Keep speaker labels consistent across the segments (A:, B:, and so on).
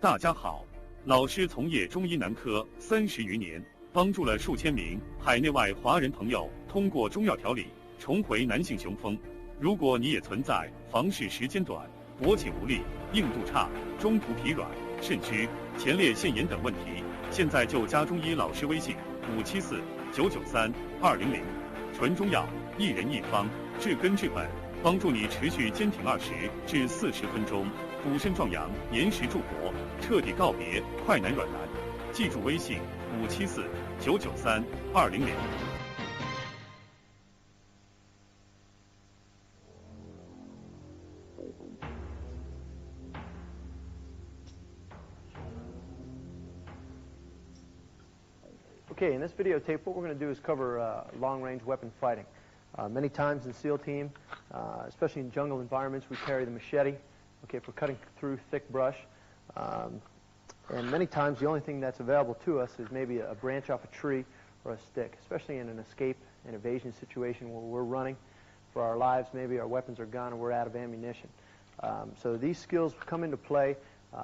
A: 大家好，老师从业中医男科30余年，帮助了数千名海内外华人朋友通过中药调理重回男性雄风。如果你也存在房事时间短、勃起无力、硬度差、中途疲软、肾虚、前列腺炎等问题，现在就加中医老师微信574-993-200，纯中药，一人一方，治根治本，帮助你持续坚挺20至40分钟，补肾壮阳，延时助勃，彻底告别快男软男。记住微信574-993-200。
B: Okay, in this videotape, what we're going to do is cover long-range weapon fighting. Many times in SEAL team, especially in jungle environments, we carry the machete, okay, for cutting through thick brush. And many times the only thing that's available to us is maybe a branch off a tree or a stick, especially in an escape and evasion situation where we're running for our lives. Maybe our weapons are gone and we're out of ammunition. So these skills come into play.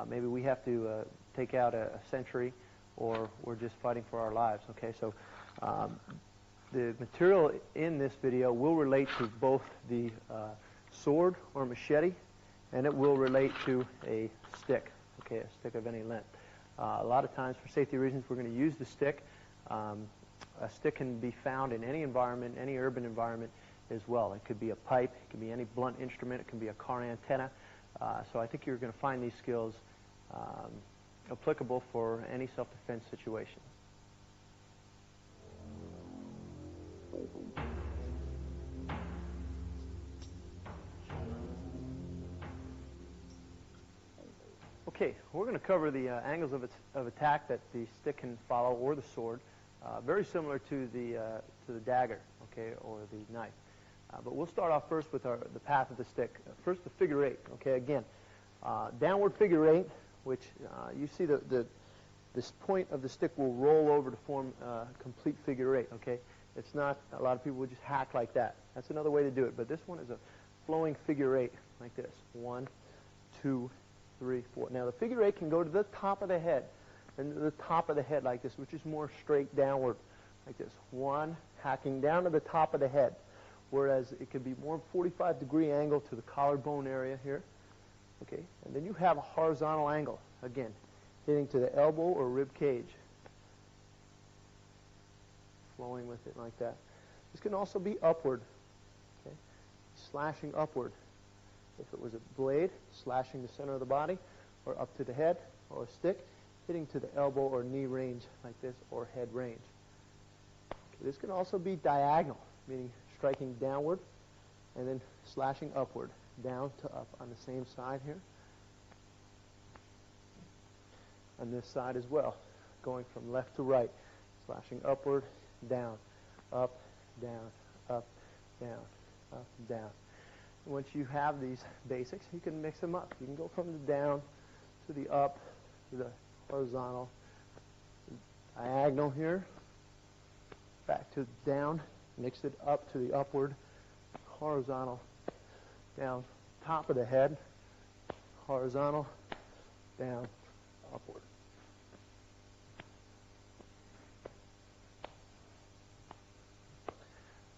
B: Maybe we have to take out a sentry, or we're just fighting for our lives. Okay, so the material in this video will relate to both the sword or machete, and it will relate to a stick, okay, a stick of any length. A lot of times, for safety reasons, we're going to use the stick. A stick can be found in any environment, any urban environment as well. It could be a pipe, it could be any blunt instrument, it can be a car antenna. So I think you're going to find these skills applicable for any self-defense situation. Okay, we're going to cover the angles of attack that the stick can follow, or the sword, very similar to the dagger, okay, or the knife. But we'll start off first with the path of the stick. First, the figure eight. Okay, again, downward figure eight, which you see this point of the stick will roll over to form a complete figure eight. Okay, it's not, a lot of people would just hack like that. That's another way to do it. But this one is a flowing figure eight like this. 1, 2, 3, 4. Now the figure eight can go to the top of the head, and to the top of the head like this, which is more straight downward like this. 1, hacking down to the top of the head, whereas it can be more 45-degree angle to the collarbone area here. Okay, and then you have a horizontal angle, again, hitting to the elbow or rib cage, flowing with it like that. This can also be upward, okay, slashing upward. If it was a blade, slashing the center of the body, or up to the head, or a stick, hitting to the elbow or knee range like this, or head range. Okay, this can also be diagonal, meaning striking downward and then slashing upward, down to up on the same side here. On this side as well, going from left to right, slashing upward, down, up, down, up, down, up, down. Once you have these basics, you can mix them up. You can go from the down to the up, to the horizontal, diagonal here, back to down, mix it up to the upward, horizontal, down, top of the head, horizontal, down, upward.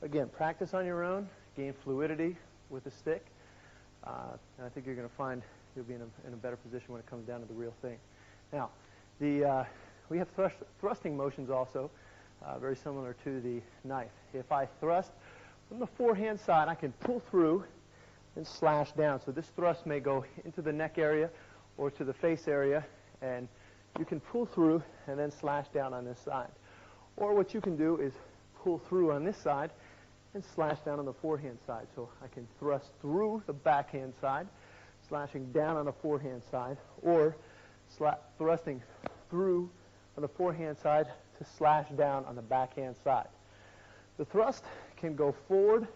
B: Again, practice on your own, gain fluidity with the stick, and I think you're going to find you'll be in a better position when it comes down to the real thing. Now, we have thrusting motions also, very similar to the knife. If I thrust from the forehand side, I can pull through and slash down. So this thrust may go into the neck area or to the face area, and you can pull through and then slash down on this side. Or what you can do is pull through on this side and slash down on the forehand side. So I can thrust through the backhand side, slashing down on the forehand side, or thrusting through on the forehand side to slash down on the backhand side. The thrust can go forward,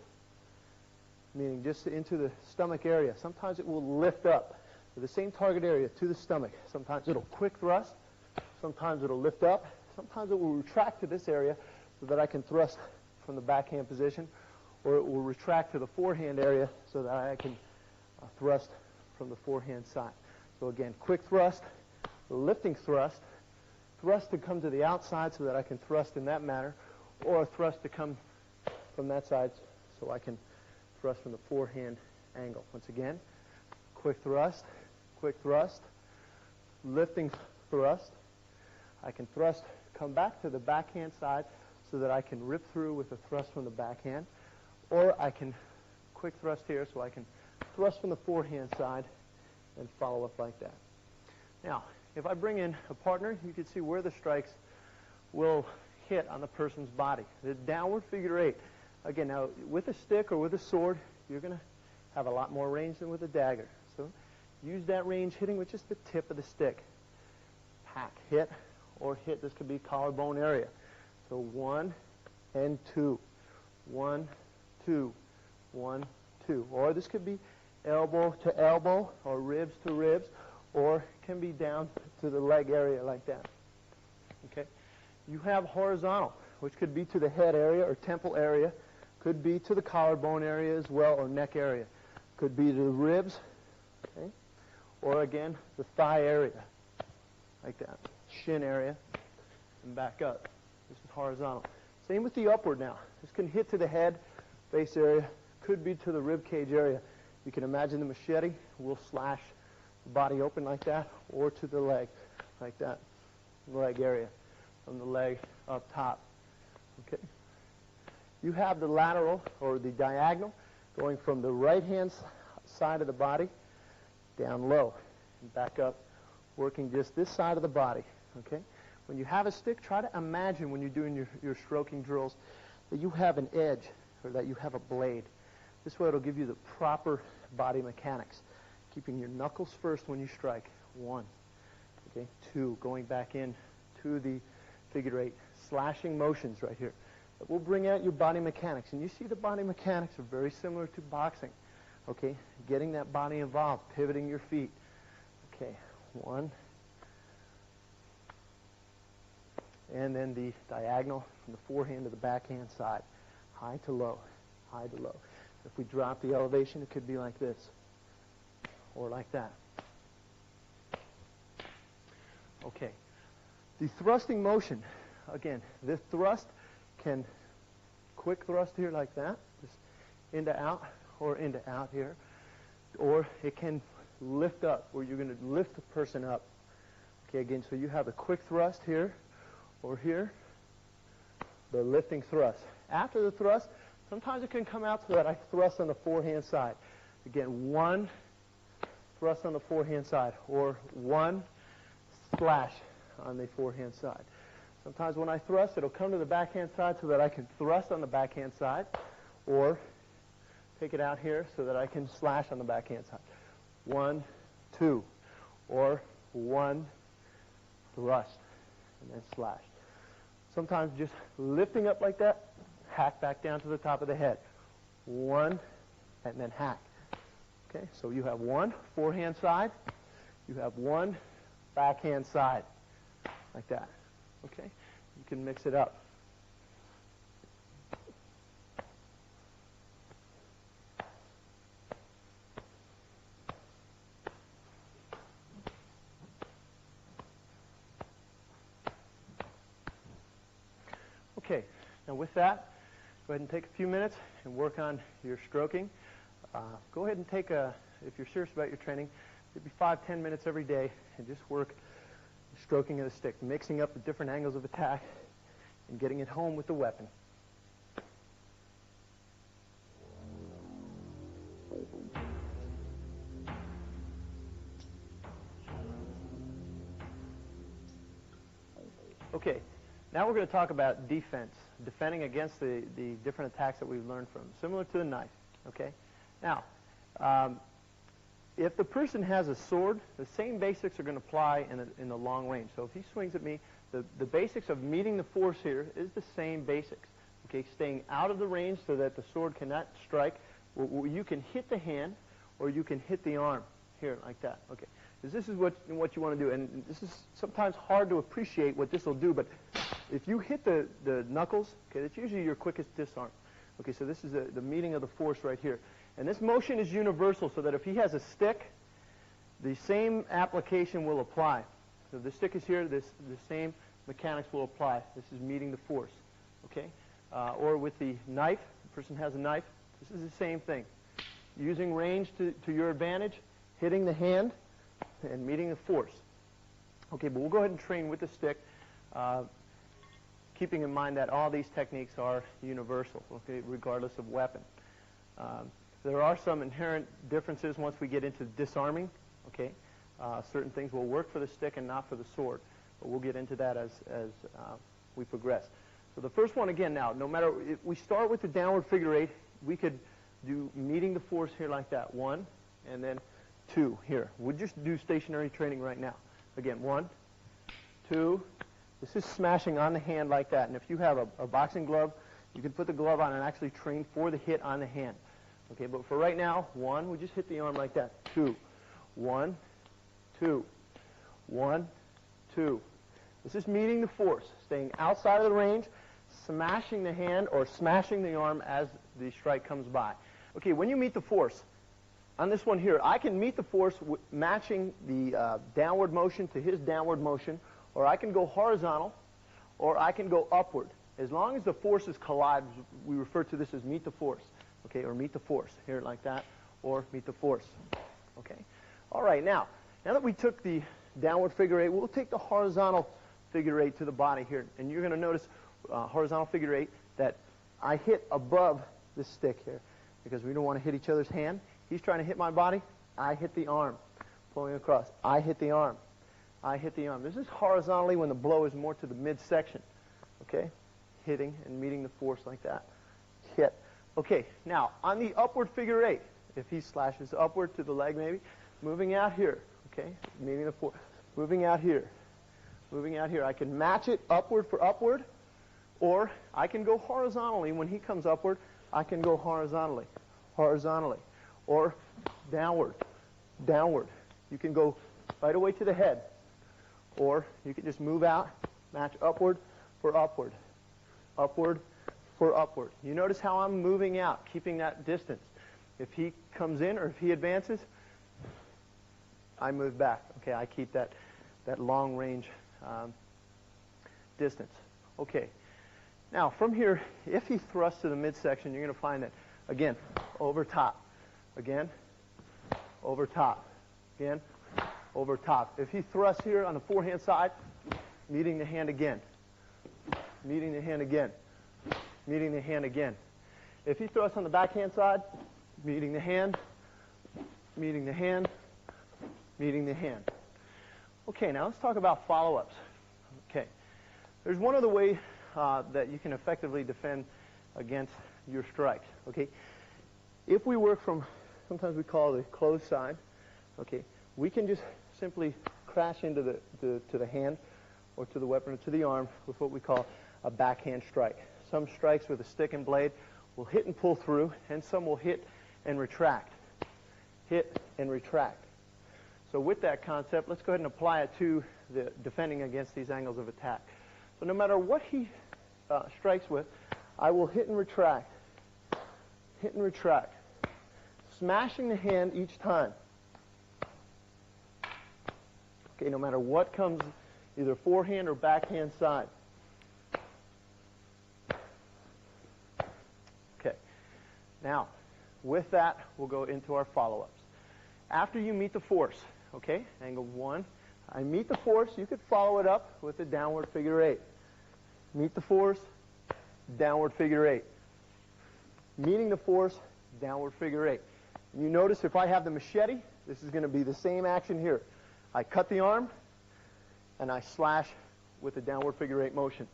B: meaning just into the stomach area. Sometimes it will lift up to the same target area to the stomach. Sometimes it'll quick thrust. Sometimes it'll lift up. Sometimes it will retract to this area so that I can thrust from the backhand position, or it will retract to the forehand area so that I can thrust from the forehand side. So again, quick thrust, lifting thrust, thrust to come to the outside so that I can thrust in that manner, or a thrust to come from that side so I can thrust from the forehand angle. Once again, quick thrust, lifting thrust. I can thrust, come back to the backhand side so that I can rip through with a thrust from the backhand, or I can quick thrust here so I can thrust from the forehand side and follow up like that. Now, if I bring in a partner, you can see where the strikes will hit on the person's body. The downward figure eight. Again, now with a stick or with a sword, you're going to have a lot more range than with a dagger. So use that range hitting with just the tip of the stick. Hack, hit, or hit. This could be collarbone area. So 1 and 2. 1, 2, 1, 2. Or this could be elbow to elbow or ribs to ribs, or can be down to the leg area like that. Okay? You have horizontal, which could be to the head area or temple area, could be to the collarbone area as well, or neck area. Could be to the ribs, okay? Or again, the thigh area, like that. Shin area, and back up. This is horizontal. Same with the upward now. This can hit to the head, face area, could be to the rib cage area. You can imagine the machete will slash the body open like that, or to the leg, like that, leg area, from the leg up top. Okay. You have the lateral, or the diagonal, going from the right-hand side of the body down low and back up, working just this side of the body. Okay. When you have a stick, try to imagine when you're doing your stroking drills that you have an edge, or that you have a blade. This way it'll give you the proper body mechanics. Keeping your knuckles first when you strike. 1. Okay. 2. Going back in to the figure 8. Slashing motions right here. That will bring out your body mechanics. And you see the body mechanics are very similar to boxing. Okay. Getting that body involved. Pivoting your feet. Okay. 1. And then the diagonal from the forehand to the backhand side. High to low. High to low. If we drop the elevation, it could be like this. Or like that. Okay. The thrusting motion. Again, this thrust can quick thrust here like that. Just into out, or into out here. Or it can lift up, where you're going to lift the person up. Okay, again, so you have a quick thrust here, or here. The lifting thrust. After the thrust, sometimes it can come out so that I thrust on the forehand side. Again, 1 thrust on the forehand side, or 1 slash on the forehand side. Sometimes when I thrust, it'll come to the backhand side so that I can thrust on the backhand side, or take it out here so that I can slash on the backhand side. 1, 2, or 1 thrust, and then slash. Sometimes just lifting up like that, hack back down to the top of the head. 1, and then hack. Okay, so you have 1 forehand side, you have 1 backhand side, like that. Okay, you can mix it up. Okay, now with that, go ahead and take a few minutes and work on your stroking. Go ahead and take if you're serious about your training, maybe 5-10 minutes every day and just work stroking of the stick, mixing up the different angles of attack and getting it home with the weapon. Okay, now we're going to talk about defense, defending against the different attacks that we've learned from, similar to the knife. Okay, now, if the person has a sword, the same basics are going to apply in the long range. So if he swings at me, the basics of meeting the force here is the same basics. Okay, staying out of the range so that the sword cannot strike. You can hit the hand, or you can hit the arm here like that. Okay, because this is what you want to do, and this is sometimes hard to appreciate what this will do. But if you hit the knuckles, okay, that's usually your quickest disarm. Okay, so this is the meeting of the force right here. And this motion is universal, so that if he has a stick, the same application will apply. So the stick is here. The same mechanics will apply. This is meeting the force. Okay? Or with the knife, the person has a knife. This is the same thing. Using range to your advantage, hitting the hand, and meeting the force. Okay, but we'll go ahead and train with the stick, keeping in mind that all these techniques are universal, okay, regardless of weapon. There are some inherent differences once we get into disarming, okay? Certain things will work for the stick and not for the sword, but we'll get into that as we progress. So the first one, again, now, no matter, if we start with the downward figure eight, we could do meeting the force here like that, 1, and then 2 here. We'll just do stationary training right now. Again, 1, 2. This is smashing on the hand like that. And if you have a boxing glove, you can put the glove on and actually train for the hit on the hand. Okay, but for right now, 1, we just hit the arm like that. 2, 1, 2, 1, 2. This is meeting the force, staying outside of the range, smashing the hand or smashing the arm as the strike comes by. Okay, when you meet the force, on this one here, I can meet the force matching the downward motion to his downward motion, or I can go horizontal, or I can go upward. As long as the forces collide, we refer to this as meet the force, okay, or meet the force, here like that, or meet the force, okay. All right, now that we took the downward figure eight, we'll take the horizontal figure eight to the body here, and you're going to notice horizontal figure eight that I hit above this stick here, because we don't want to hit each other's hand. He's trying to hit my body. I hit the arm, pulling across. I hit the arm. I hit the arm. This is horizontally when the blow is more to the midsection. Okay? Hitting and meeting the force like that. Hit. Okay, now, on the upward figure eight, if he slashes upward to the leg maybe, moving out here, okay? Meeting the force. Moving out here. Moving out here. I can match it upward for upward, or I can go horizontally. When he comes upward, I can go horizontally. Horizontally. Or downward, downward. You can go right away to the head. Or you can just move out, match upward for upward. Upward for upward. You notice how I'm moving out, keeping that distance. If he comes in or if he advances, I move back. Okay, I keep that long range distance. Okay. Now, from here, if he thrusts to the midsection, you're going to find that, again, over top. Again, over top. Again, over top. If he thrusts here on the forehand side, meeting the hand again. Meeting the hand again. Meeting the hand again. If he thrusts on the backhand side, meeting the hand, meeting the hand, meeting the hand. Okay, now let's talk about follow-ups. Okay. There's one other way that you can effectively defend against your strikes. Okay. If we work from, sometimes we call the closed side, okay, we can just simply crash into the hand or to the weapon or to the arm with what we call a backhand strike. Some strikes with a stick and blade will hit and pull through, and some will hit and retract. Hit and retract. So with that concept, let's go ahead and apply it to the defending against these angles of attack. So no matter what he strikes with, I will hit and retract. Hit and retract. Smashing the hand each time. Okay, no matter what comes, either forehand or backhand side. Okay. Now, with that, we'll go into our follow-ups. After you meet the force, okay, angle 1, I meet the force, you could follow it up with a downward figure eight. Meet the force, downward figure eight. Meeting the force, downward figure eight. You notice if I have the machete, this is going to be the same action here. I cut the arm, and I slash with a downward figure eight motion.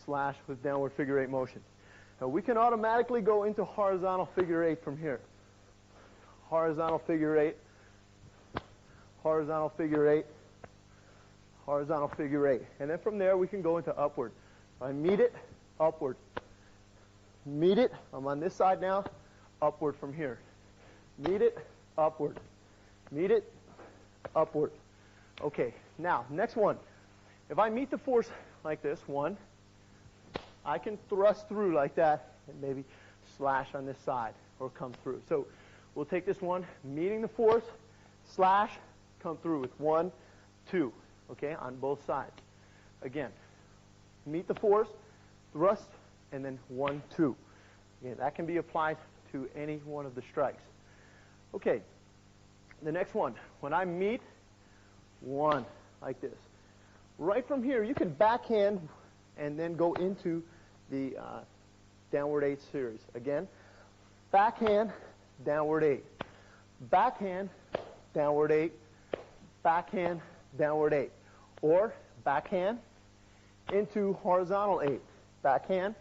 B: Slash with downward figure eight motion. Now we can automatically go into horizontal figure eight from here. Horizontal figure eight. Horizontal figure eight. Horizontal figure eight. And then from there we can go into upward. I meet it, upward. Meet it, I'm on this side now, upward from here. Meet it, upward. Meet it, upward. Okay, now, next one. If I meet the force like this, 1, I can thrust through like that and maybe slash on this side or come through. So we'll take this one, meeting the force, slash, come through with 1, 2. okay, on both sides. Again, meet the force, thrust, and then 1, 2. Again, that can be applied to any one of the strikes. Okay, the next one, when I meet, 1, like this. Right from here, you can backhand and then go into the downward 8 series. Again, backhand, downward 8. Backhand, downward 8. Backhand, downward 8. Or backhand into horizontal 8. Backhand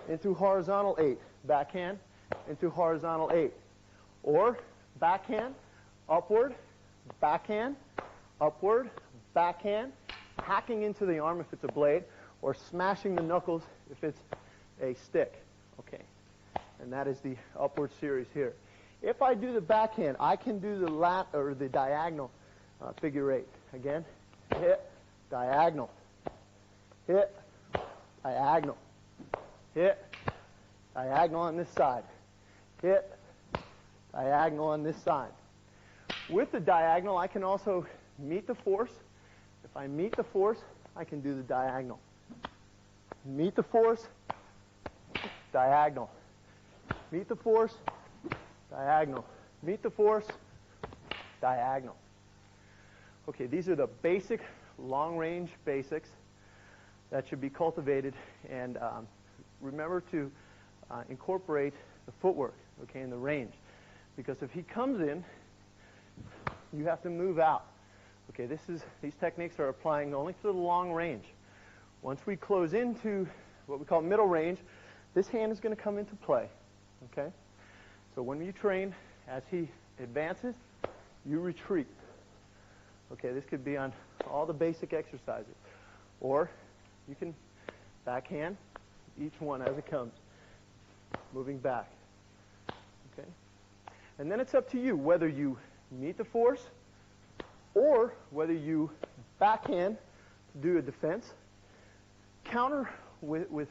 B: into horizontal 8. Backhand into horizontal 8. Or backhand, upward, backhand, upward, backhand, hacking into the arm if it's a blade, or smashing the knuckles if it's a stick. Okay, and that is the upward series here. If I do the backhand, I can do the diagonal figure 8. Again, hit, diagonal, hit, diagonal, hit, diagonal on this side, hit, diagonal on this side. With the diagonal, I can also meet the force. If I meet the force, I can do the diagonal. Meet the force, diagonal. Meet the force, diagonal. Meet the force, diagonal. Okay, these are the basic long-range basics that should be cultivated, and remember to incorporate the footwork, okay, in the range, because if he comes in, you have to move out. Okay, these techniques are applying only to the long range. Once we close into what we call middle range, this hand is going to come into play. Okay, so when you train, as he advances, you retreat. Okay, this could be on all the basic exercises, or you can backhand each one as it comes, moving back. Okay, and then it's up to you whether you meet the force or whether you backhand to do a defense, counter with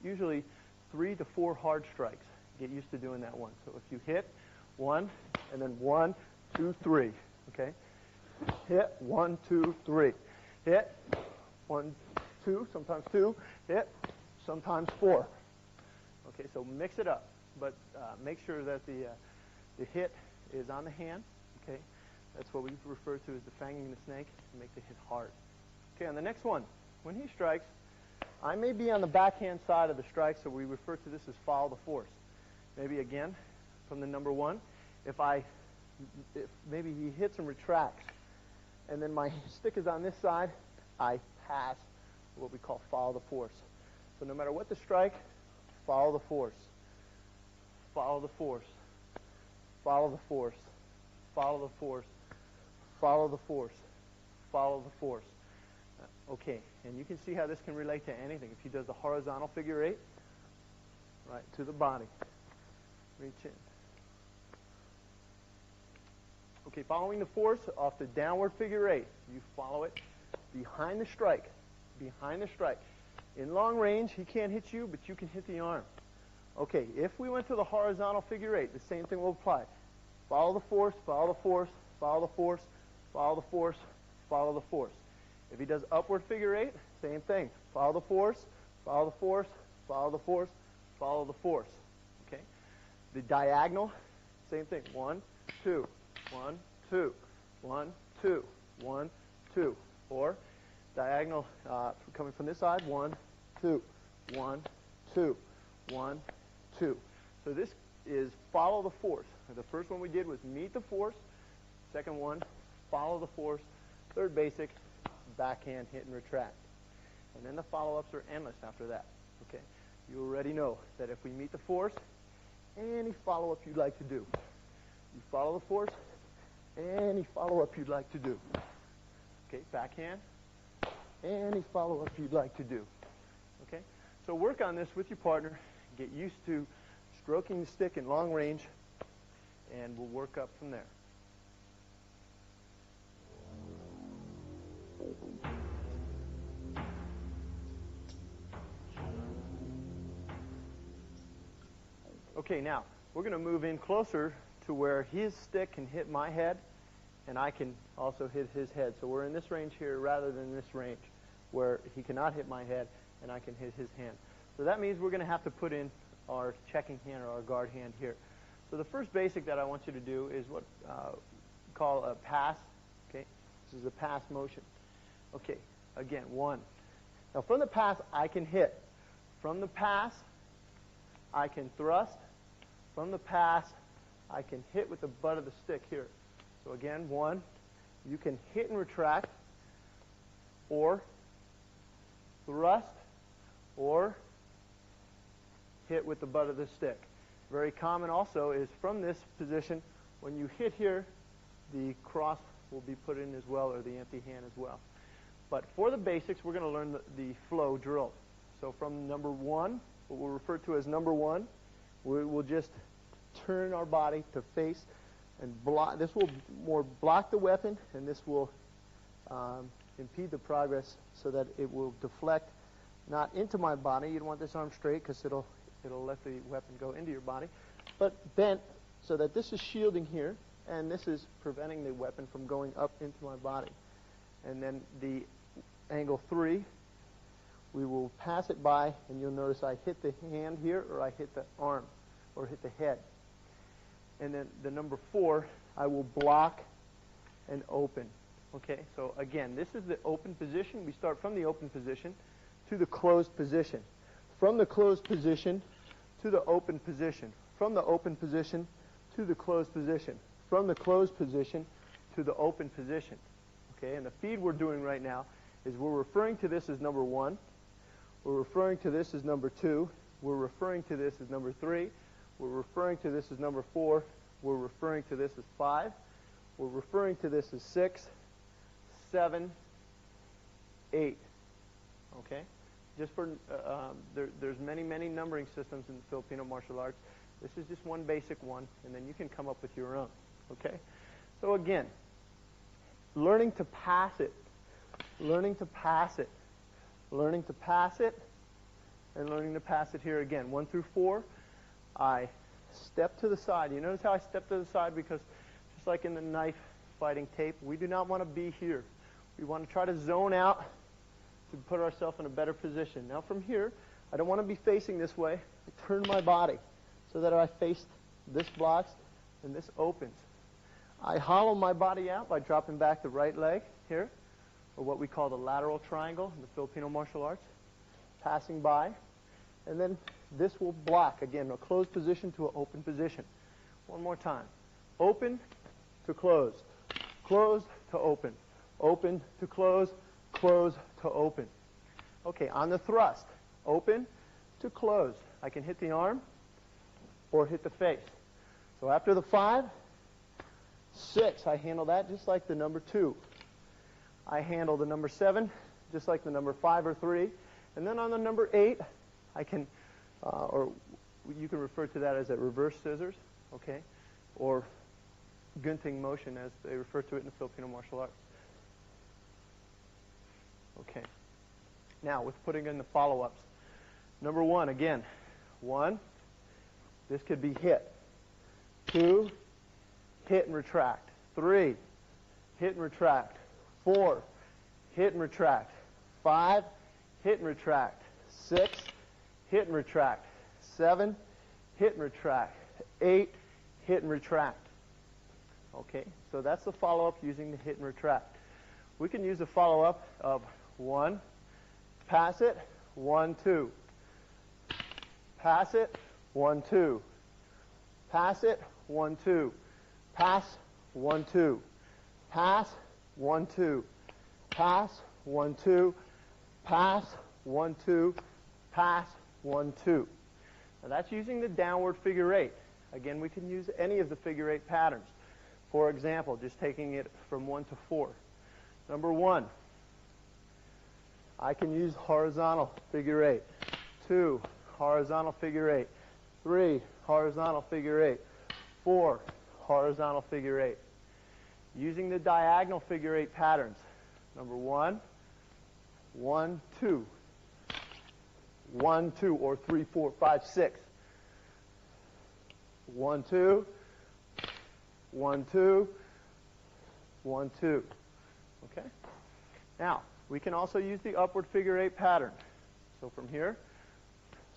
B: usually 3 to 4 hard strikes. Get used to doing that one. So if you hit 1 and then 1, 2, 3, okay? Hit 1, 2, 3. Hit 1, 2, sometimes 2. Hit sometimes 4. Okay, so mix it up, but make sure that the hit is on the hand. Okay, that's what we refer to as the fanging the snake, to make the hit hard. Okay, on the next one, when he strikes, I may be on the backhand side of the strike, so we refer to this as follow the force. Maybe again, from the number 1, if maybe he hits and retracts, and then my stick is on this side, I pass what we call follow the force. So no matter what the strike, follow the force. Follow the force. Follow the force. Follow the force. Follow the force. Follow the force. Okay, and you can see how this can relate to anything. If he does the horizontal figure 8, right to the body, reach in. Okay, following the force off the downward figure 8, you follow it behind the strike. Behind the strike. In long range, he can't hit you, but you can hit the arm. Okay, if we went to the horizontal figure 8, the same thing will apply. Follow the force, follow the force, follow the force, follow the force, follow the force. If he does upward figure 8, same thing. Follow the force, follow the force, follow the force, follow the force. Okay? The diagonal, same thing. 1, 2, 1, 2, 1, 2, 1, 2. Or diagonal coming from this side, 1, 2, 1, 2, 1, 2. So this is follow the force. The first one we did was meet the force. Second one, follow the force. Third basic, backhand, hit and retract. And then the follow-ups are endless after that. Okay, you already know that if we meet the force, any follow-up you'd like to do. You follow the force, any follow-up you'd like to do. Okay, backhand, any follow-up you'd like to do. Okay, so work on this with your partner. Get used to stroking the stick in long range, and we'll work up from there. Okay, now we're going to move in closer to where his stick can hit my head and I can also hit his head. So we're in this range here rather than this range where he cannot hit my head and I can hit his hand. So that means we're going to have to put in our checking hand or our guard hand here. So the first basic that I want you to do is what we call a pass. Okay, this is a pass motion. Okay, again, 1. Now from the pass, I can hit. From the pass, I can thrust. From the pass, I can hit with the butt of the stick here. So again, 1, you can hit and retract, or thrust, or hit with the butt of the stick. Very common also is from this position, when you hit here, the cross will be put in as well, or the empty hand as well. But for the basics, we're going to learn the flow drill. So from number 1, what we'll refer to as number 1, we will just turn our body to face and block. This will more block the weapon, and this will impede the progress so that it will deflect not into my body. You don't want this arm straight because it'll let the weapon go into your body, but bent so that this is shielding here, and this is preventing the weapon from going up into my body. And then the angle 3, we will pass it by, and you'll notice I hit the hand here, or I hit the arm, or hit the head. And then the number 4, I will block and open. Okay, so again, this is the open position. We start from the open position to the closed position. From the closed position to the open position. From the open position to the closed position. From the closed position to the open position. Okay, and the feed we're doing right now is we're referring to this as number 1. We're referring to this as number 2. We're referring to this as number 3. We're referring to this as number 4. We're referring to this as 5. We're referring to this as 6, 7, 8. Okay? Just for, there's many numbering systems in the Filipino martial arts. This is just one basic one, and then you can come up with your own. Okay? So again, learning to pass it, learning to pass it, learning to pass it, and learning to pass it here again. 1 through 4, I step to the side. You notice how I step to the side? Because just like in the knife fighting tape, we do not want to be here. We want to try to zone out to put ourselves in a better position. Now from here, I don't want to be facing this way. I turn my body so that I face this blocks and this opens. I hollow my body out by dropping back the right leg here, or what we call the lateral triangle in the Filipino martial arts, passing by, and then this will block, again, a closed position to an open position. One more time. Open to close, closed to open, open to close, close to open. Okay, on the thrust, open to close. I can hit the arm or hit the face. So after the 5, 6, I handle that just like the number 2. I handle the number 7 just like the number 5 or 3. And then on the number 8, I can, or you can refer to that as a reverse scissors, okay, or gunting motion as they refer to it in the Filipino martial arts. Okay. Now, with putting in the follow-ups. Number 1, again. 1, this could be hit. 2, hit and retract. 3, hit and retract. 4, hit and retract. 5, hit and retract. 6, hit and retract. 7, hit and retract. 8, hit and retract. Okay, so that's the follow-up using the hit and retract. We can use a follow-up of 1, pass it, 1, 2. Pass it, 1, 2. Pass it, 1, 2. Pass, 1, 2. Pass, 1, 2. Pass, 1, 2. Pass, 1, 2. Pass, 1, 2. Now that's using the downward figure 8. Again, we can use any of the figure 8 patterns. For example, just taking it from 1 to 4. Number 1, I can use horizontal figure 8. 2, horizontal figure 8. 3, horizontal figure 8. 4, horizontal figure 8. Using the diagonal figure 8 patterns. Number 1, 1, 2. 1, 2, or 3, 4, 5, 6. 1, 2. 1, 2. 1, 2. Okay? Now, we can also use the upward figure 8 pattern. So from here,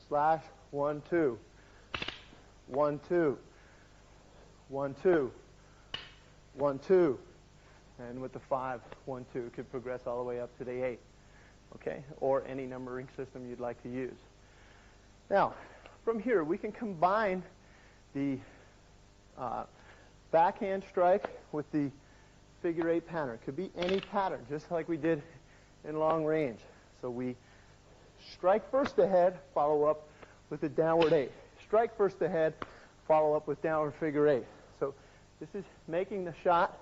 B: slash 1, 2, 1, 2, 1, 2, 1, 2, and with the 5, 1, 2, it could progress all the way up to the 8. Okay? Or any numbering system you'd like to use. Now, from here, we can combine the backhand strike with the figure 8 pattern. It could be any pattern, just like we did in long range. So we strike first ahead, follow up with a downward 8. Strike first ahead, follow up with downward figure 8. So this is making the shot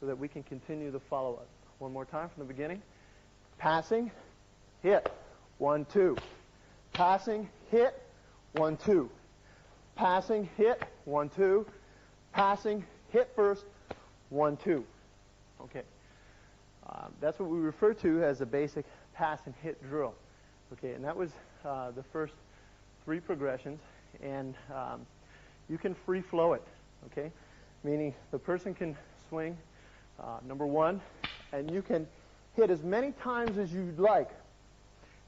B: so that we can continue the follow-up. One more time from the beginning. Passing, hit, 1, 2. Passing, hit, 1, 2. Passing, hit, 1, 2. Passing, hit first, 1, 2. Okay. That's what we refer to as a basic pass and hit drill. Okay, and that was the first 3 progressions, and you can free flow it. Okay, meaning the person can swing number 1, and you can hit as many times as you'd like,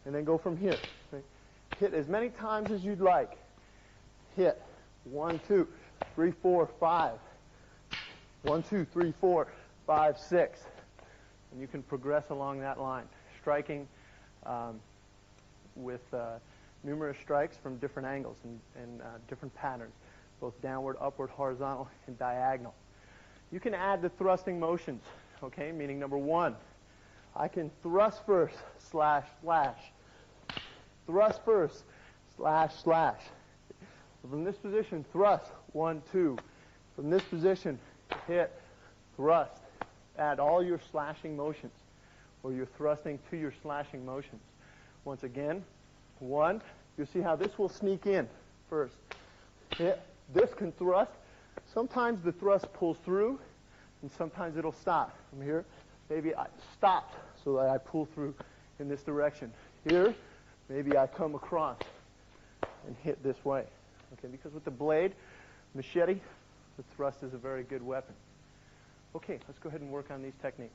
B: and then go from here. Okay? Hit as many times as you'd like. Hit 1, 2, 3, 4, 5. 1, 2, 3, 4, 5, 6. And you can progress along that line, striking with numerous strikes from different angles and different patterns, both downward, upward, horizontal, and diagonal. You can add the thrusting motions, okay, meaning number 1, I can thrust first, slash, slash. Thrust first, slash, slash. From this position, thrust, 1, 2. From this position, hit, thrust. Add all your slashing motions, or your thrusting to your slashing motions. Once again, 1, you'll see how this will sneak in first. Hit, this can thrust. Sometimes the thrust pulls through, and sometimes it'll stop. From here, maybe I stop so that I pull through in this direction. Here, maybe I come across and hit this way. Okay, because with the blade, machete, the thrust is a very good weapon. Okay, let's go ahead and work on these techniques.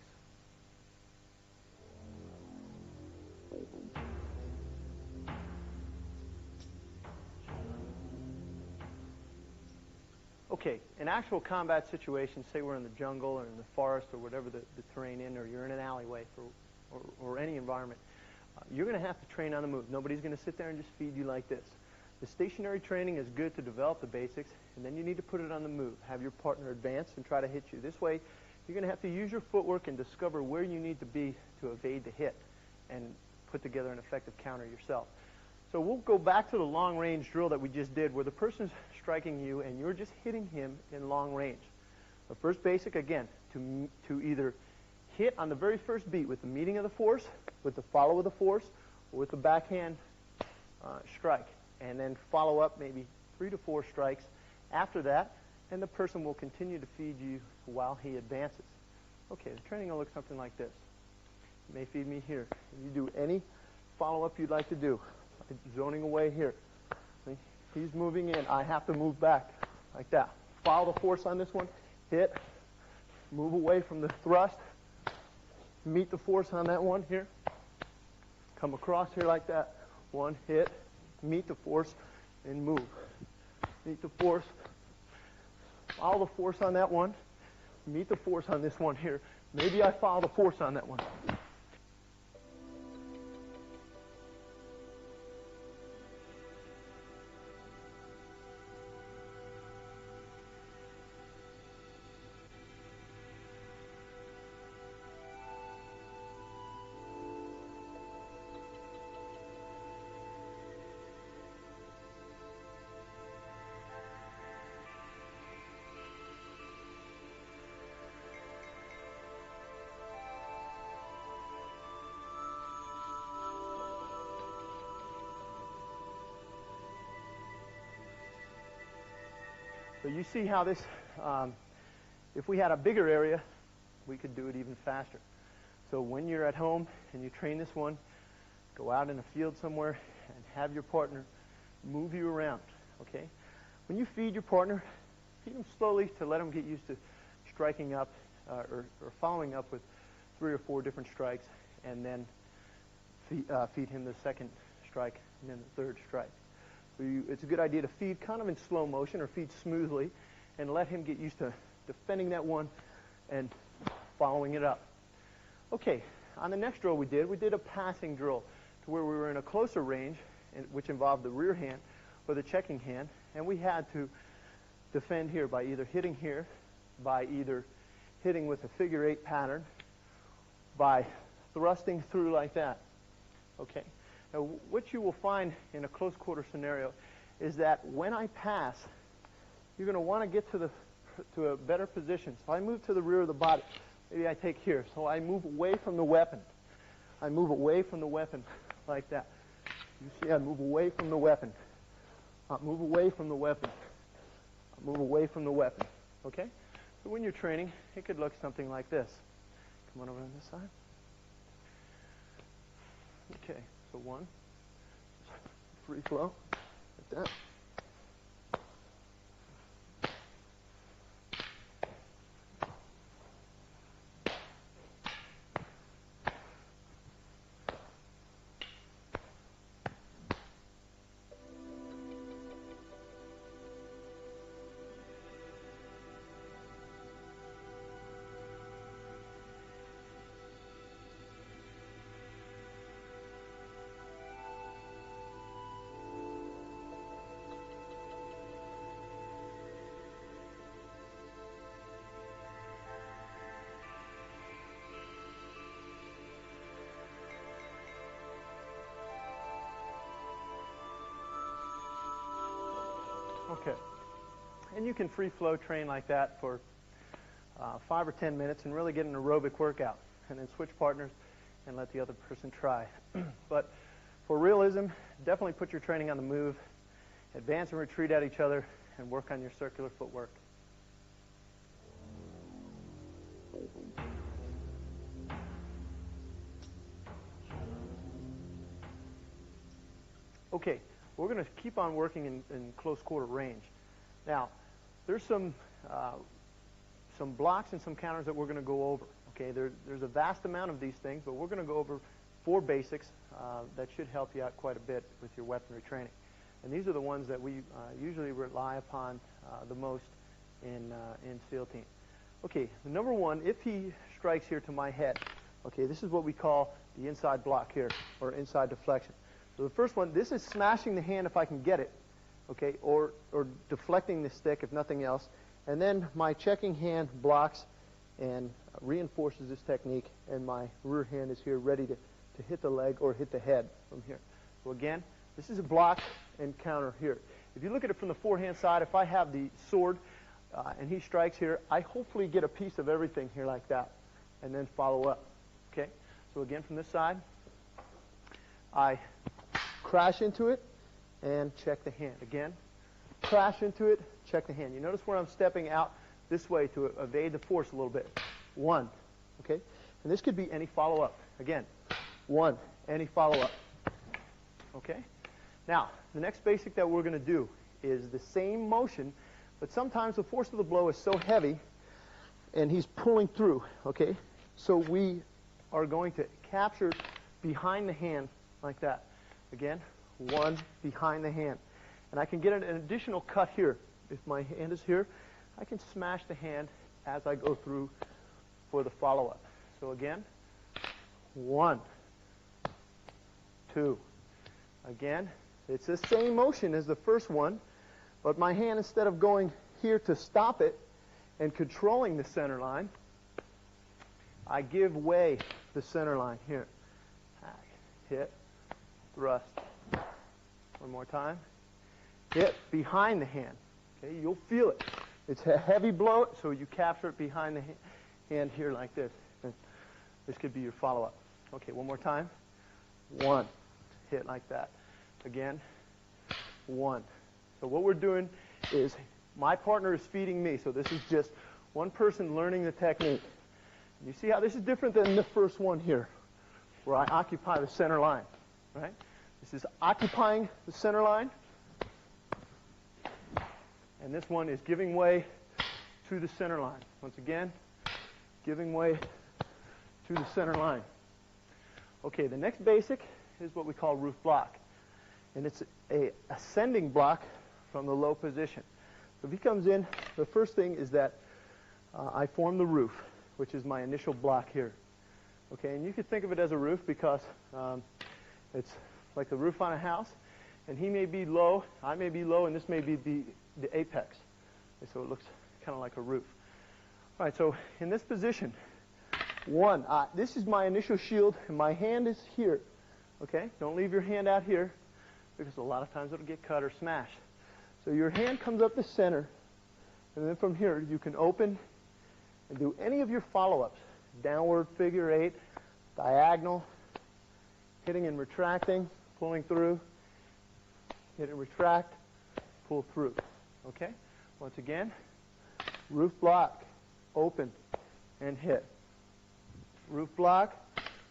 B: Okay, in actual combat situations, say we're in the jungle or in the forest or whatever the terrain is, or you're in an alleyway or any environment, you're going to have to train on the move. Nobody's going to sit there and just feed you like this. The stationary training is good to develop the basics, and then you need to put it on the move. Have your partner advance and try to hit you. This way, you're going to have to use your footwork and discover where you need to be to evade the hit and put together an effective counter yourself. So we'll go back to the long-range drill that we just did, where the person's striking you and you're just hitting him in long range. The first basic, again, to either hit on the very first beat with the meeting of the force, with the follow of the force, or with the backhand strike. And then follow up maybe 3 to 4 strikes after that, and the person will continue to feed you while he advances. Okay, the training will look something like this. You may feed me here. You do any follow-up you'd like to do. Zoning away here. See? He's moving in. I have to move back like that. Follow the force on this one. Hit. Move away from the thrust. Meet the force on that one here. Come across here like that. 1, hit. Meet the force and move. Meet the force. Follow the force on that one. Meet the force on this one here. Maybe I follow the force on that one. So you see how this, if we had a bigger area, we could do it even faster. So when you're at home and you train this one, go out in a field somewhere and have your partner move you around, okay? When you feed your partner, feed him slowly to let him get used to striking up or following up with 3 or 4 different strikes, and then feed him the second strike and then the third strike. It's a good idea to feed kind of in slow motion or feed smoothly and let him get used to defending that one and following it up. Okay, on the next drill we did a passing drill to where we were in a closer range, which involved the rear hand or the checking hand, and we had to defend here by either hitting here, by either hitting with a figure 8 pattern, by thrusting through like that. Okay. Now, what you will find in a close quarter scenario is that when I pass, you're going to want to get to a better position. So I move to the rear of the body. Maybe I take here. So I move away from the weapon. I move away from the weapon like that. You see, I move away from the weapon. I move away from the weapon. I move away from the weapon. Okay? So when you're training, it could look something like this. Come on over on this side. Okay, so 1, free flow, like that. Okay. And you can free flow train like that for 5 or 10 minutes and really get an aerobic workout, and then switch partners and let the other person try. But for realism, definitely put your training on the move, advance and retreat at each other, and work on your circular footwork. Okay, we're going to keep on working in close quarter range. Now, there's some blocks and some counters that we're going to go over. Okay, there's a vast amount of these things, but we're going to go over 4 basics that should help you out quite a bit with your weaponry training. And these are the ones that we usually rely upon the most in SEAL team. Okay, number 1, if he strikes here to my head, okay, this is what we call the inside block here, or inside deflection. So the first one, this is smashing the hand if I can get it, okay, or deflecting the stick if nothing else. And then my checking hand blocks and reinforces this technique, and my rear hand is here ready to hit the leg or hit the head from here. So again, this is a block and counter here. If you look at it from the forehand side, if I have the sword and he strikes here, I hopefully get a piece of everything here like that, and then follow up. Okay? So again, from this side, I crash into it and check the hand. Again, crash into it, check the hand. You notice where I'm stepping out this way to evade the force a little bit. 1, okay? And this could be any follow-up. Again, 1, any follow-up. Okay? Now, the next basic that we're going to do is the same motion, but sometimes the force of the blow is so heavy and he's pulling through, okay? So we are going to capture behind the hand like that. Again, 1 behind the hand. And I can get an additional cut here. If my hand is here, I can smash the hand as I go through for the follow-up. So again, 1, 2. Again, it's the same motion as the first one, but my hand, instead of going here to stop it and controlling the center line, I give way the center line here. Hit, thrust. One more time. Hit behind the hand. Okay, you'll feel it. It's a heavy blow, so you capture it behind the hand here like this. And this could be your follow-up. Okay, one more time. 1. Hit like that. Again, 1. So what we're doing is my partner is feeding me, so this is just one person learning the technique. You see how this is different than the first one here, where I occupy the center line, right? This is occupying the center line, and this one is giving way to the center line. Once again, giving way to the center line. Okay, the next basic is what we call roof block. And it's a ascending block from the low position. So if he comes in, the first thing is that I form the roof, which is my initial block here. Okay, and you could think of it as a roof because it's like the roof on a house, and he may be low, I may be low, and this may be the apex. Okay, so it looks kind of like a roof. All right, so in this position, this is my initial shield, and my hand is here. Okay, don't leave your hand out here because a lot of times it'll get cut or smashed. So your hand comes up the center, and then from here you can open and do any of your follow-ups. Downward figure 8, diagonal, hitting and retracting, pulling through, hit and retract, pull through. Okay? Once again, roof block, open, and hit. Roof block,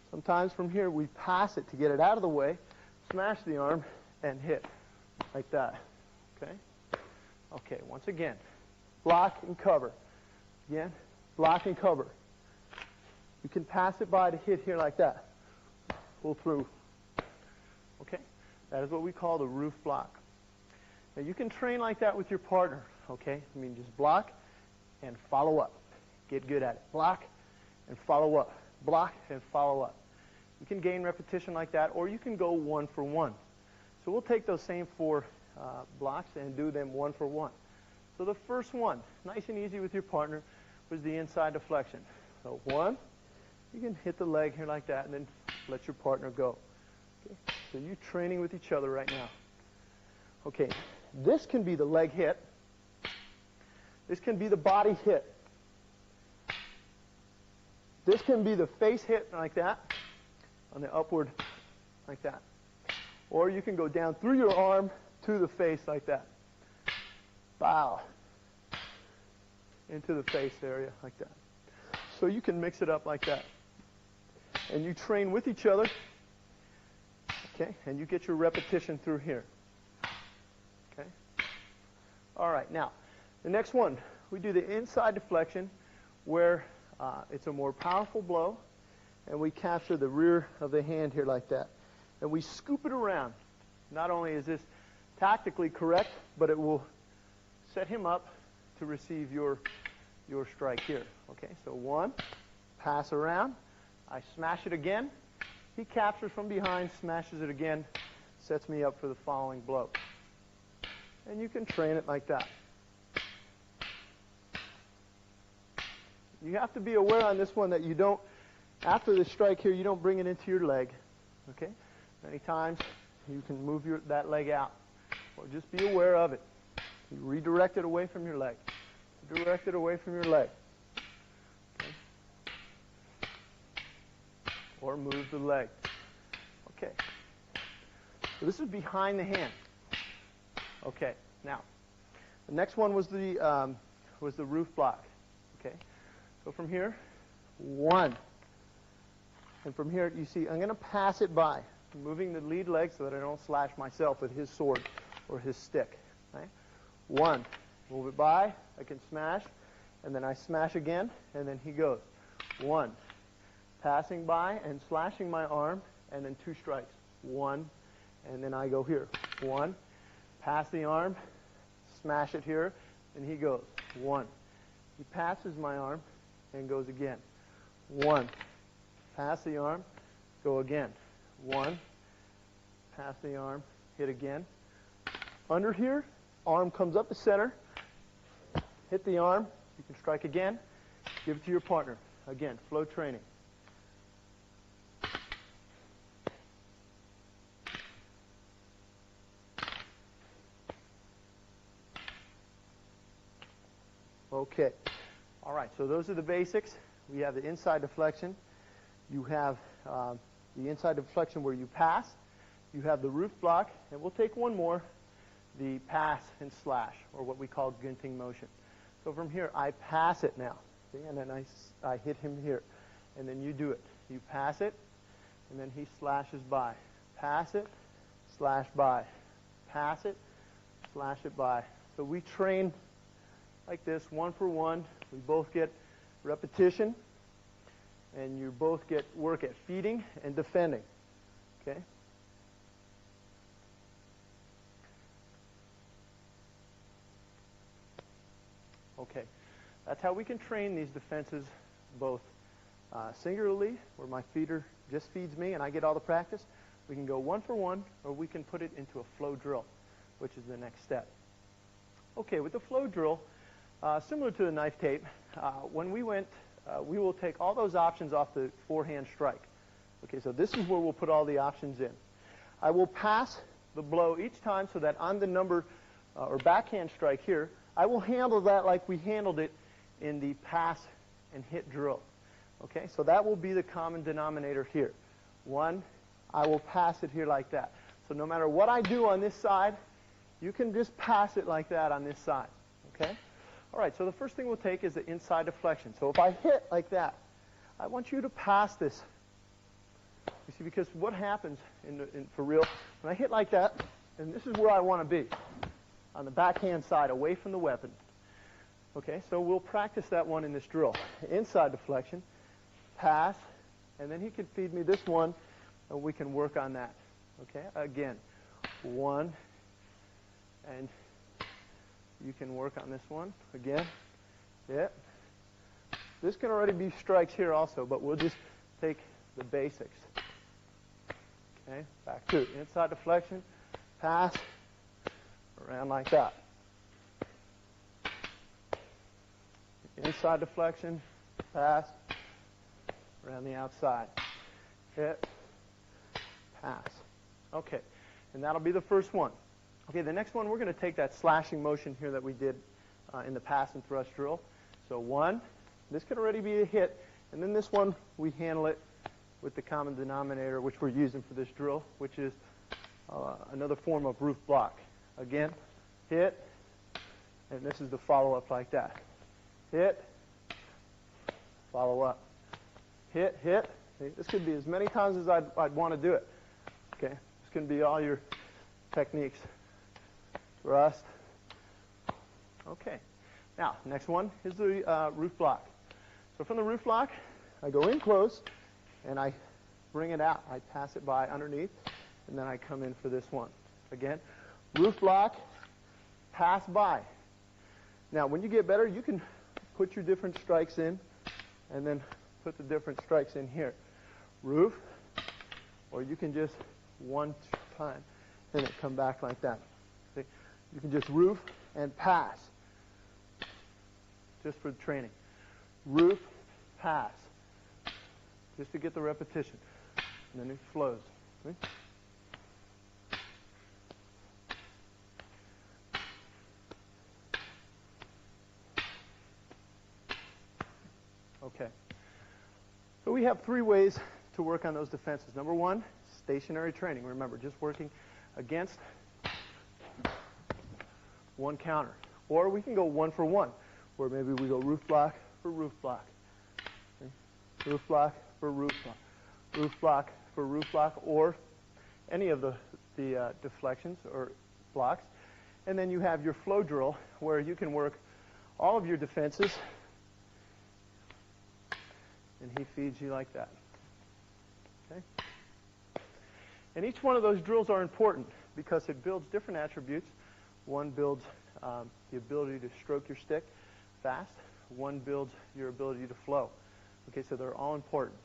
B: sometimes from here we pass it to get it out of the way, smash the arm, and hit, like that. Okay? Okay, once again, block and cover. Again, block and cover. You can pass it by to hit here like that. Pull through. Okay? That is what we call the roof block. Now you can train like that with your partner. Okay? I mean, just block and follow up. Get good at it. Block and follow up. Block and follow up. You can gain repetition like that, or you can go 1 for 1. So we'll take those same 4 blocks and do them 1 for 1. So the first one, nice and easy with your partner, was the inside deflection. So 1, you can hit the leg here like that and then let your partner go. Okay? So you're training with each other right now. Okay, this can be the leg hit. This can be the body hit. This can be the face hit like that, on the upward like that. Or you can go down through your arm to the face like that. Bow. Into the face area like that. So you can mix it up like that. And you train with each other. Okay, and you get your repetition through here. Okay. All right, now, the next one, we do the inside deflection where it's a more powerful blow, and we capture the rear of the hand here like that. And we scoop it around. Not only is this tactically correct, but it will set him up to receive your strike here. Okay, so 1, pass around, I smash it again, he captures from behind, smashes it again, sets me up for the following blow. And you can train it like that. You have to be aware on this one that you don't, after the strike here, you don't bring it into your leg. Okay? Many times you can move that leg out. Or just be aware of it. You redirect it away from your leg. Direct it away from your leg. Okay? Or move the leg. Okay. So this is behind the hand. Okay. Now, the next one was the roof block. Okay. So from here, 1. And from here, you see, I'm going to pass it by, moving the lead leg so that I don't slash myself with his sword or his stick. Right? 1. Move it by, I can smash, and then I smash again, and then he goes. 1. Passing by and slashing my arm, and then 2 strikes. 1, and then I go here. 1. Pass the arm, smash it here, and he goes. 1. He passes my arm and goes again. 1. Pass the arm, go again. 1. Pass the arm, hit again. Under here, arm comes up the center. Hit the arm, you can strike again, give it to your partner. Again, flow training. Okay. All right, so those are the basics. We have the inside deflection. You have the inside deflection where you pass. You have the roof block, and we'll take one more, the pass and slash, or what we call gunting motion. So from here, I pass it now, see, and then I hit him here, and then you do it. You pass it, and then he slashes by. Pass it, slash by. Pass it, slash it by. So we train like this, 1 for 1. We both get repetition, and you both get work at feeding and defending. Okay? Okay. That's how we can train these defenses both singularly, where my feeder just feeds me and I get all the practice. We can go 1-for-1, or we can put it into a flow drill, which is the next step. Okay, with the flow drill, similar to the knife tape, when we went, we will take all those options off the forehand strike. Okay, so this is where we'll put all the options in. I will pass the blow each time so that on the number or backhand strike here, I will handle that like we handled it in the pass and hit drill. Okay, so that will be the common denominator here. One, I will pass it here like that. So no matter what I do on this side, you can just pass it like that on this side. Okay? All right, so the first thing we'll take is the inside deflection. So if I hit like that, I want you to pass this. You see, because what happens for real, when I hit like that, and this is where I want to be, on the backhand side, away from the weapon. Okay, so we'll practice that one in this drill. Inside deflection, pass, and then he can feed me this one, and we can work on that. Okay, again, one, and you can work on this one. Again, yeah. This can already be strikes here also, but we'll just take the basics. Okay, back to inside deflection, pass, around like that. Inside deflection, pass, around the outside. Hit, pass. Okay, and that'll be the first one. Okay, the next one, we're going to take that slashing motion here that we did in the pass and thrust drill. So one, this could already be a hit, and then this one, we handle it with the common denominator, which we're using for this drill, which is another form of roof block. Again, hit, and this is the follow-up like that. Hit, follow up. Hit, hit. This could be as many times as I'd want to do it. Okay, this can be all your techniques. Thrust. Okay. Now, next one is the roof block. So from the roof block, I go in close, and I bring it out. I pass it by underneath, and then I come in for this one. Again, roof block, pass by. Now, when you get better, you can put your different strikes in, and then put the different strikes in here. Roof, or you can just one time, and it come back like that. See? You can just roof and pass, just for the training. Roof, pass, just to get the repetition, and then it flows. See? Okay. So we have three ways to work on those defenses. Number one, stationary training. Remember, just working against one counter. Or we can go 1-for-1, where maybe we go roof block for roof block. Okay? Roof block for roof block. Roof block for roof block, or any of the deflections or blocks. And then you have your flow drill, where you can work all of your defenses, and he feeds you like that. Okay? And each one of those drills are important because it builds different attributes. One builds the ability to stroke your stick fast. One builds your ability to flow. Okay, so they're all important.